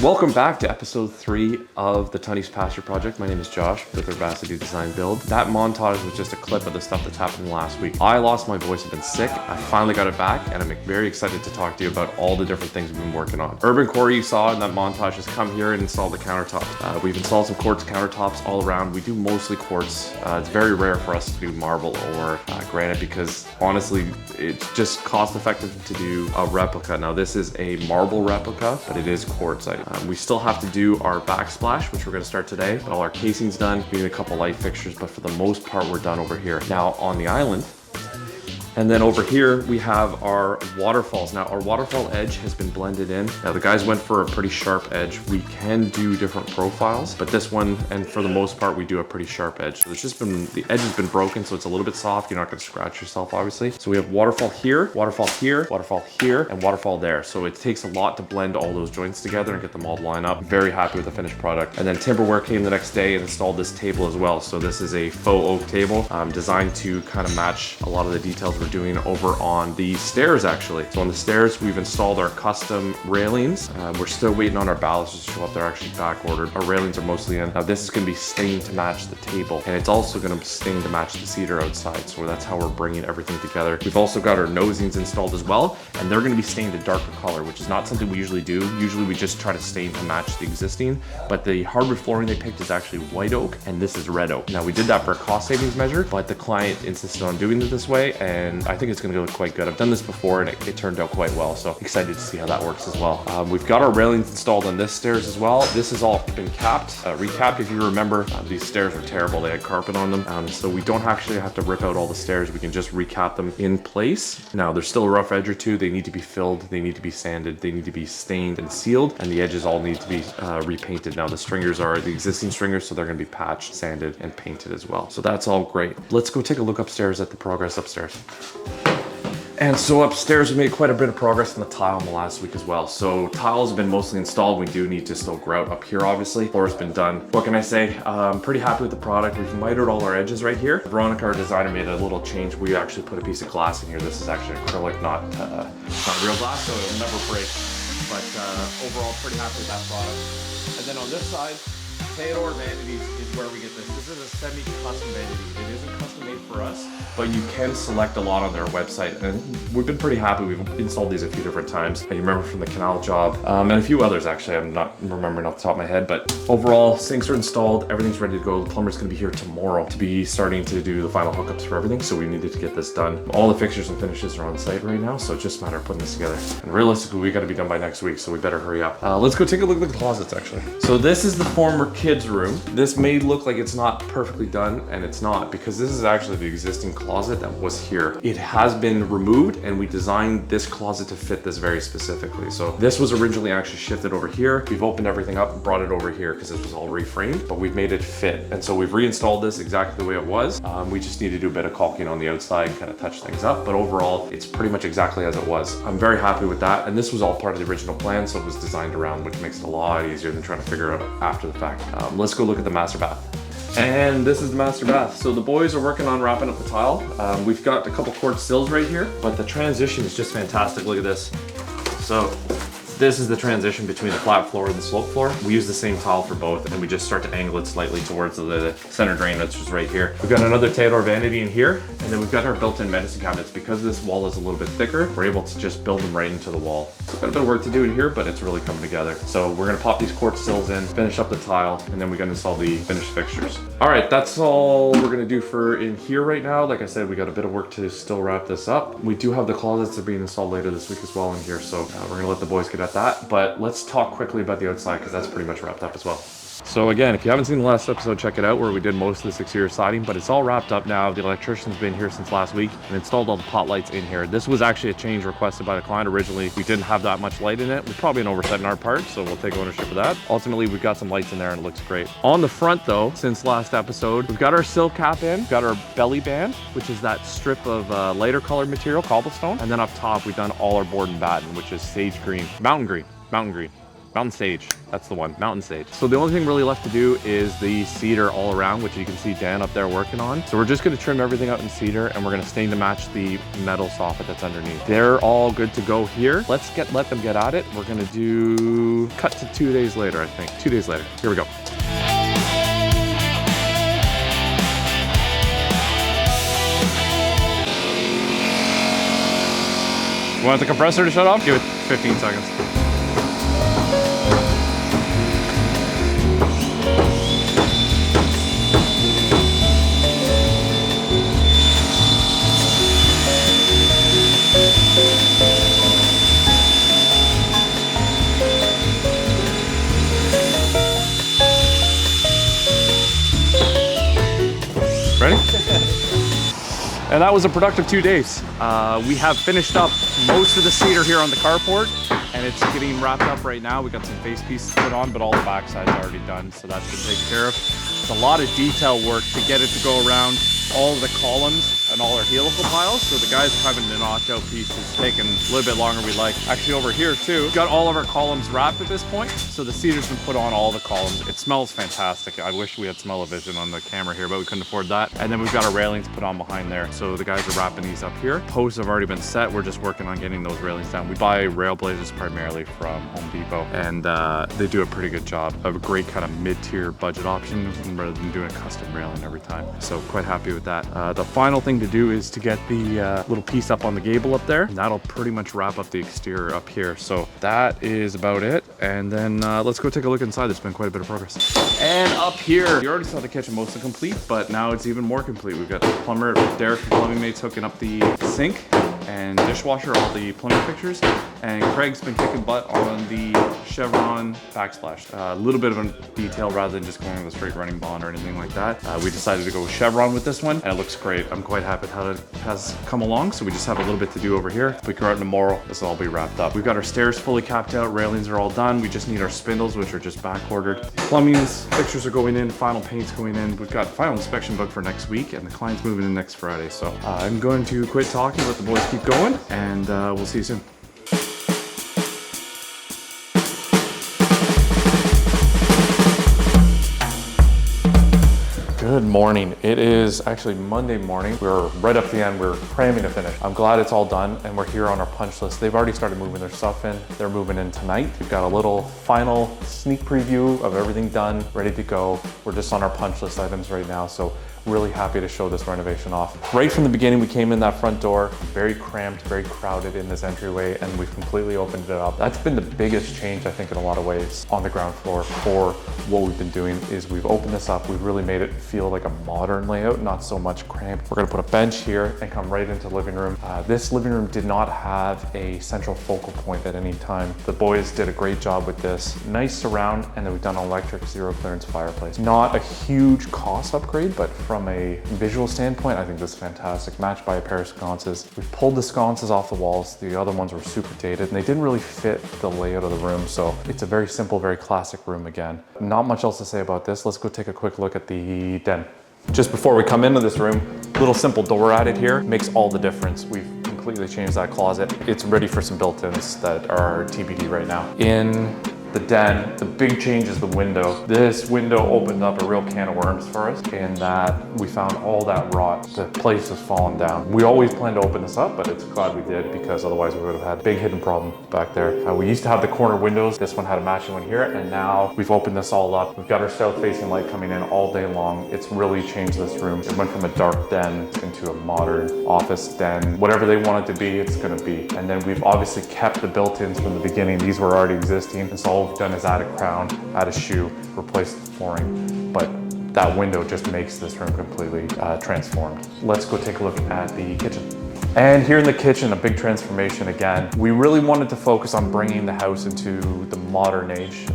welcome back to episode 3 of the Tunney's Pasture Project. My name is Josh with Urbacity Design Build. That montage was just a clip of the stuff that's happened last week. I lost my voice, I've been sick. I finally got it back, and I'm very excited to talk to you about all the different things we've been working on. Urban Core, you saw in that montage, has come here and installed the countertops. We've installed some quartz countertops all around. We do mostly quartz. It's very rare for us to do marble or granite because honestly, it's just cost effective to do a replica. Now this is a marble replica, but it is quartzite. We still have to do our backsplash, which we're going to start today, but all our casing's done. We need a couple light fixtures, but for the most part, we're done over here. Now on the island, and then over here, we have our waterfalls. Now our waterfall edge has been blended in. Now the guys went for a pretty sharp edge. We can do different profiles, but this one, and for the most part, we do a pretty sharp edge. So there's just been, the edge has been broken, so it's a little bit soft. You're not gonna scratch yourself, obviously. So we have waterfall here, waterfall here, waterfall here, and waterfall there. So it takes a lot to blend all those joints together and get them all to line up. Very happy with the finished product. And then Timberware came the next day and installed this table as well. So this is a faux oak table designed to kind of match a lot of the details we're doing over on the stairs actually. So on the stairs, we've installed our custom railings. We're still waiting on our balustrades to show up. They're actually back ordered. Our railings are mostly in. Now this is gonna be stained to match the table, and it's also gonna stain to match the cedar outside. So that's how we're bringing everything together. We've also got our nosings installed as well, and they're gonna be stained a darker color, which is not something we usually do. Usually we just try to stain to match the existing, but the hardwood flooring they picked is actually white oak, and this is red oak. Now we did that for a cost savings measure, but the client insisted on doing it this way, and I think it's gonna look quite good. I've done this before and it turned out quite well, so excited to see how that works as well. We've got our railings installed on this stairs as well. This has all been capped, recapped. If you remember, these stairs were terrible. They had carpet on them, so we don't actually have to rip out all the stairs. We can just recap them in place. Now there's still a rough edge or two. They need to be filled, they need to be sanded, they need to be stained and sealed, and the edges all need to be repainted. Now the stringers are the existing stringers, so they're going to be patched, sanded, and painted as well. So that's all great. Let's go take a look upstairs at the progress upstairs. And so upstairs, we made quite a bit of progress on the tile in the last week as well. So tiles have been mostly installed. We do need to still grout up here, obviously. Floor's been done. What can I say? I'm pretty happy with the product. We've mitered all our edges right here. Veronica, our designer, made a little change. We actually put a piece of glass in here. This is actually acrylic, not real glass, so it'll never break. But overall, pretty happy with that product. And then on this side, Theodore Vanities is where we get this. This is a semi-custom vanity. It isn't custom made for us, but you can select a lot on their website, and we've been pretty happy. We've installed these a few different times. I remember from the canal job, and a few others actually. I'm not remembering off the top of my head, but overall, sinks are installed. Everything's ready to go. The plumber's gonna be here tomorrow to be starting to do the final hookups for everything, so we needed to get this done. All the fixtures and finishes are on site right now, so it's just a matter of putting this together. And realistically, we gotta be done by next week, so we better hurry up. Let's go take a look at the closets actually. So this is the former kids' room. This may look like it's not perfectly done, and it's not, because this is actually the existing closet that was here. It has been removed, and we designed this closet to fit this very specifically. So this was originally actually shifted over here. We've opened everything up and brought it over here because this was all reframed, but we've made it fit. And so we've reinstalled this exactly the way it was. We just need to do a bit of caulking on the outside and kind of touch things up, but overall, it's pretty much exactly as it was. I'm very happy with that, and this was all part of the original plan, so it was designed around, which makes it a lot easier than trying to figure out after the fact. Let's go look at the master bath. And this is the master bath. So the boys are working on wrapping up the tile. We've got a couple quartz sills right here, but the transition is just fantastic. Look at this. So this is the transition between the flat floor and the slope floor. We use the same tile for both, and we just start to angle it slightly towards the center drain, which is right here. We've got another Theodore vanity in here, and then we've got our built-in medicine cabinets. Because this wall is a little bit thicker, we're able to just build them right into the wall. It's got a bit of work to do in here, but it's really coming together. So we're gonna pop these quartz sills in, finish up the tile, and then we're gonna install the finished fixtures. All right, that's all we're gonna do for in here right now. Like I said, we got a bit of work to still wrap this up. We do have the closets that are being installed later this week as well in here, so we're gonna let the boys get at that. But let's talk quickly about the outside, because that's pretty much wrapped up as well. So again, if you haven't seen the last episode, check it out, where we did most of the 6-year siding, but it's all wrapped up now. The electrician's been here since last week and installed all the pot lights in here. This was actually a change requested by the client. Originally, we didn't have that much light in it. We're probably an oversight on our part, so we'll take ownership of that. Ultimately, we've got some lights in there and it looks great. On the front though, since last episode, we've got our sill cap in, we've got our belly band, which is that strip of lighter colored material, cobblestone. And then up top, we've done all our board and batten, which is sage green, mountain green. Mountain Sage, that's the one, Mountain Sage. So the only thing really left to do is the cedar all around, which you can see Dan up there working on. So we're just gonna trim everything out in cedar and we're gonna stain to match the metal soffit that's underneath. They're all good to go here. Let them get at it. We're gonna do, cut to 2 days later, I think. 2 days later, here we go. You want the compressor to shut off? Give it 15 seconds. Ready? And that was a productive 2 days. We have finished up most of the cedar here on the carport and it's getting wrapped up right now. We got some face pieces put on, but all the backside's already done, so that's been taken care of. It's a lot of detail work to get it to go around all of the columns and all our helical piles. So the guys are having to notch out pieces, taking a little bit longer we like. Actually over here too, got all of our columns wrapped at this point. So the cedar's been put on all the columns. It smells fantastic. I wish we had smell-o-vision on the camera here, but we couldn't afford that. And then we've got our railings put on behind there. So the guys are wrapping these up here. Posts have already been set. We're just working on getting those railings down. We buy rail blazers primarily from Home Depot, and they do a pretty good job. A great kind of mid-tier budget option rather than doing a custom railing every time. So quite happy with that. The final thing to do is to get the little piece up on the gable up there, and that'll pretty much wrap up the exterior up here. So that is about it. And then let's go take a look inside. There's been quite a bit of progress. And up here, you already saw the kitchen mostly complete, but now it's even more complete. We've got the plumber, Derek from Plumbing Mates, hooking up the sink and dishwasher, all the plumbing fixtures, and Craig's been kicking butt on the chevron backsplash. A little bit of a detail rather than just going with a straight running bond or anything like that. We decided to go with chevron with this one, and it looks great. I'm quite happy with how it has come along, so we just have a little bit to do over here. If we go out tomorrow, this will all be wrapped up. We've got our stairs fully capped out, railings are all done. We just need our spindles, which are just back ordered. Plumbing's fixtures are going in, final paint's going in. We've got final inspection booked for next week, and the client's moving in next Friday. So I'm going to quit talking, let the boys keep going, and we'll see you soon. Good morning. It is actually Monday morning. We're right up the end. We're cramming to finish. I'm glad it's all done and we're here on our punch list. They've already started moving their stuff in. They're moving in tonight. We've got a little final sneak preview of everything done, ready to go. We're just on our punch list items right now, so really happy to show this renovation off. Right from the beginning, we came in that front door, very cramped, very crowded in this entryway, and we've completely opened it up. That's been the biggest change, I think, in a lot of ways on the ground floor for what we've been doing is we've opened this up. We've really made it feel like a modern layout, not so much cramped. We're gonna put a bench here and come right into the living room. This living room did not have a central focal point at any time. The boys did a great job with this. Nice surround, and then we've done an electric zero clearance fireplace. Not a huge cost upgrade, but from a visual standpoint, I think this is fantastic. Matched by a pair of sconces. We've pulled the sconces off the walls. The other ones were super dated and they didn't really fit the layout of the room. So it's a very simple, very classic room again. Not much else to say about this. Let's go take a quick look at the den. Just before we come into this room, little simple door added here makes all the difference. We've completely changed that closet. It's ready for some built-ins that are TBD right now. In the den, the big change is the window. This window opened up a real can of worms for us in that we found all that rot. The place has fallen down. We always planned to open this up, but it's glad we did because otherwise we would have had a big hidden problem back there. We used to have the corner windows. This one had a matching one here, and now we've opened this all up. We've got our south-facing light coming in all day long. It's really changed this room. It went from a dark den into a modern office den. Whatever they want it to be, it's gonna be. And then we've obviously kept the built-ins from the beginning. These were already existing, and so all we've done is add a crown, add a shoe, replace the flooring, but that window just makes this room completely transformed. Let's go take a look at the kitchen. And here in the kitchen, a big transformation again. We really wanted to focus on bringing the house into the modern age.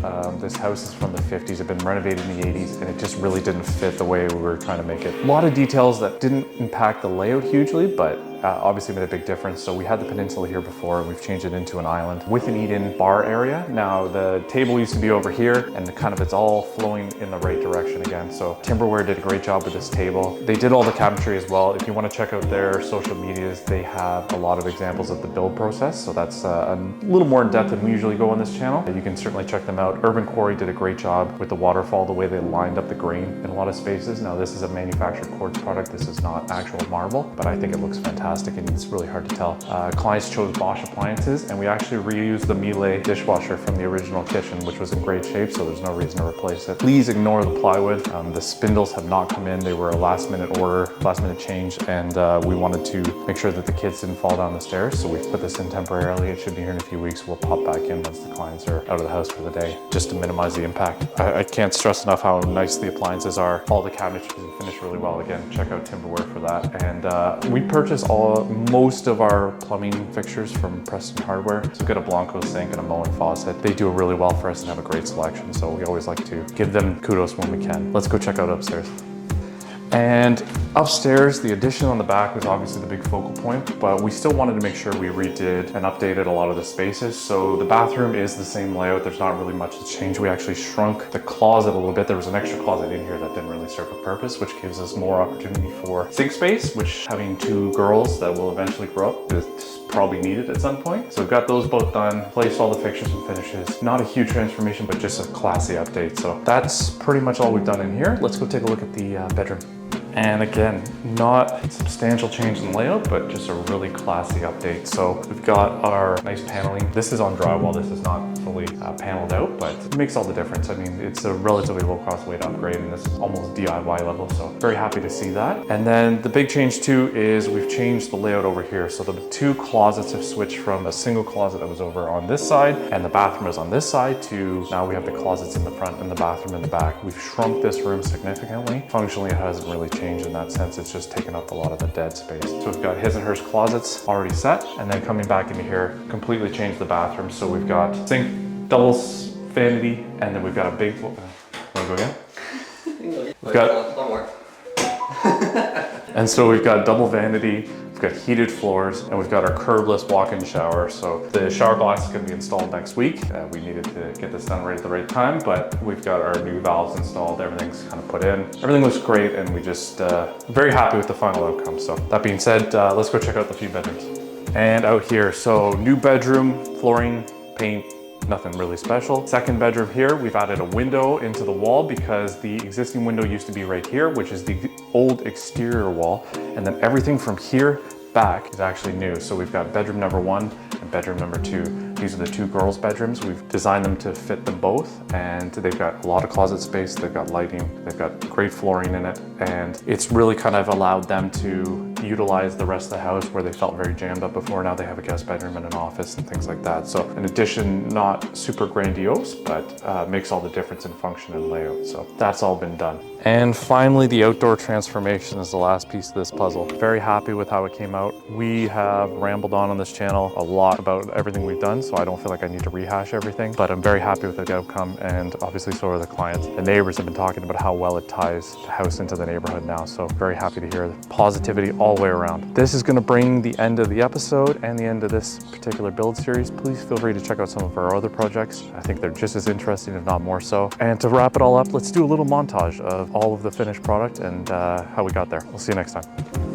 This house is from the 50s, it had been renovated in the 80s, and it just really didn't fit the way we were trying to make it. A lot of details that didn't impact the layout hugely, but obviously made a big difference. So we had the peninsula here before, and we've changed it into an island with an eat-in bar area. Now the table used to be over here, and it's all flowing in the right direction again. So Timberware did a great job with this table. They did all the cabinetry as well. If you want to check out their social medias, they have a lot of examples of the build process. So that's a little more in depth than we usually go on this channel. You can certainly check them out. Urban Quarry did a great job with the waterfall, the way they lined up the grain in a lot of spaces. Now this is a manufactured quartz product. This is not actual marble, but I think it looks fantastic and it's really hard to tell. Clients chose Bosch appliances, and we actually reused the Miele dishwasher from the original kitchen, which was in great shape, so there's no reason to replace it. Please ignore the plywood. The spindles have not come in. They were a last minute order, last minute change, and we wanted to make sure that the kids didn't fall down the stairs, so we've put this in temporarily. It should be here in a few weeks. We'll pop back in once the clients are out of the house for the day, just to minimize the impact. I can't stress enough how nice the appliances are. All the cabinets finished really well. Again, check out Timberware for that. And we purchased most of our plumbing fixtures from Preston Hardware. So we've got a Blanco sink and a mowing faucet. They do really well for us and have a great selection, so we always like to give them kudos when we can. Let's go check out upstairs. And upstairs, the addition on the back was obviously the big focal point, but we still wanted to make sure we redid and updated a lot of the spaces. So the bathroom is the same layout. There's not really much to change. We actually shrunk the closet a little bit. There was an extra closet in here that didn't really serve a purpose, which gives us more opportunity for sink space, which having two girls that will eventually grow up is probably needed at some point. So we've got those both done, placed all the fixtures and finishes. Not a huge transformation, but just a classy update. So that's pretty much all we've done in here. Let's go take a look at the bedroom. And again, not a substantial change in layout, but just a really classy update. So we've got our nice paneling. This is on drywall. This is not fully paneled out, but it makes all the difference. I mean, it's a relatively low cost way to upgrade, and this is almost DIY level. So very happy to see that. And then the big change too is we've changed the layout over here. So the two closets have switched from a single closet that was over on this side and the bathroom is on this side to now we have the closets in the front and the bathroom in the back. We've shrunk this room significantly. Functionally, it hasn't really changed in that sense. It's just taken up a lot of the dead space. So we've got his and hers closets already set, and then coming back into here, completely changed the bathroom. So we've got sink, doubles, vanity, and then we've got a big, wanna go again? We've got, and so we've got double vanity, we've got heated floors, and we've got our curbless walk-in shower. So the shower glass is going to be installed next week. We needed to get this done right at the right time, but we've got our new valves installed. Everything's kind of put in. Everything looks great, and we just very happy with the final outcome. So that being said, let's go check out the few bedrooms. And out here, so new bedroom, flooring, paint, nothing really special. Second bedroom here, we've added a window into the wall because the existing window used to be right here, which is the old exterior wall. And then everything from here back is actually new. So we've got bedroom number 1 and bedroom number 2. These are the two girls' bedrooms. We've designed them to fit them both, and they've got a lot of closet space. They've got lighting, they've got great flooring in it, and it's really kind of allowed them to utilize the rest of the house where they felt very jammed up before. Now they have a guest bedroom and an office and things like that. So an addition, not super grandiose, but makes all the difference in function and layout. So that's all been done. And finally, the outdoor transformation is the last piece of this puzzle. Very happy with how it came out. We have rambled on this channel a lot about everything we've done, so I don't feel like I need to rehash everything, but I'm very happy with the outcome, and obviously so are the clients. The neighbors have been talking about how well it ties the house into the neighborhood now, so very happy to hear the positivity all the way around. This is going to bring the end of the episode and the end of this particular build series. Please feel free to check out some of our other projects. I think they're just as interesting, if not more so. And to wrap it all up, let's do a little montage of all of the finished product and how we got there. We'll see you next time.